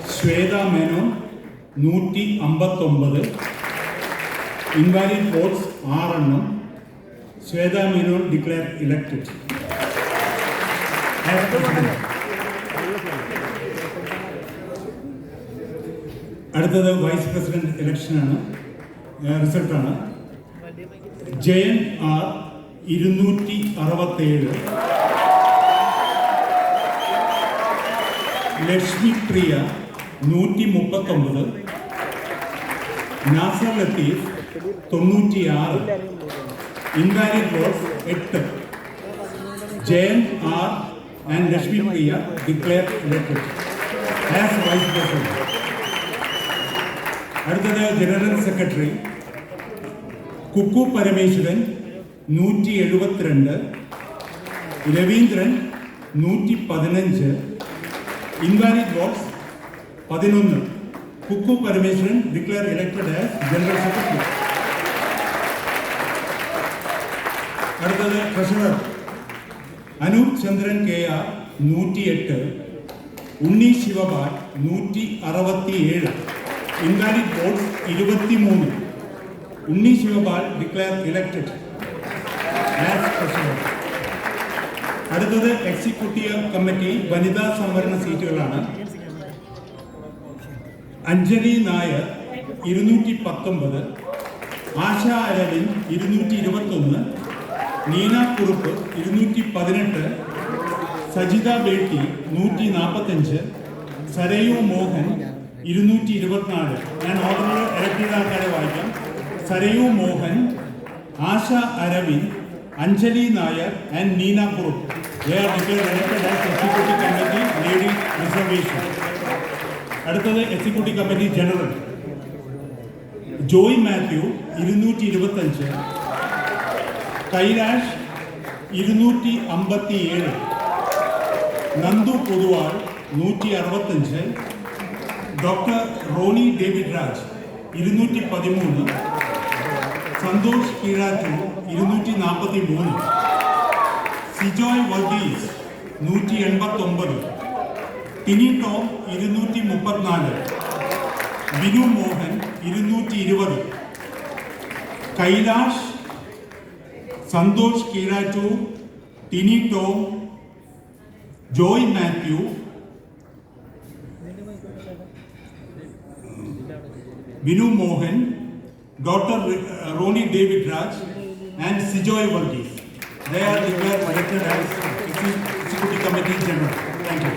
Shweta Menon 159 invalid votes 6 Shweta Menon declared elected as president. അടുത്തത് vice president election ആണ്. Result ആണ്. Jayan R 267, Lakshmi Priya 139, Nasar Latheef 96, invalid votes 8. Jayan R and Lakshmi Priya declared elected as vice president. അടുത്തത് general secretary Kukku Parameswaran 172, Raveendran 115, invalid votes 11. Kukku Parameswaran declared elected as General Secretary. അടുത്തത് treasurer Anoop Chandran KR 108, Unni Sivapal 167, invalid votes 23. Unni Sivapal declared elected as treasurer. അടുത്തത് executive committee വനിതാ സംവരണ സീറ്റുകളാണ്. അഞ്ജലി നായർ 219, ആശ അരവിന്ദ് 221, നീന കുറുപ്പ് 218, സജിത ബേട്ടി 145, സരയു മോഹൻ 224. ഞാൻ ഓർഡറിൽ ഇറക്കി ചെയ്ത ആൾക്കാരെ വായിക്കാം. സരയു മോഹൻ, ആശ Aravind, Anjali Nair and Neena Kurup. They are declared elected as Executive Committee Lady Reservation. അടുത്തത് executive committee general Joy Mathew 225, Kailash 257, Nandu Poduval 165, doctor Roni David Raj 213, Santhosh Keezhattoor 243, Sijoy Varghese 189, Tini Tom 234, Binu Mohan 220, Kailash, Santhosh Keezhattoor, Tini Tom, Joy Mathew, Binu Mohan, Dr. Roni David Raj and Sijoy Varghese. They are declared elected as Executive Committee General. Thank you.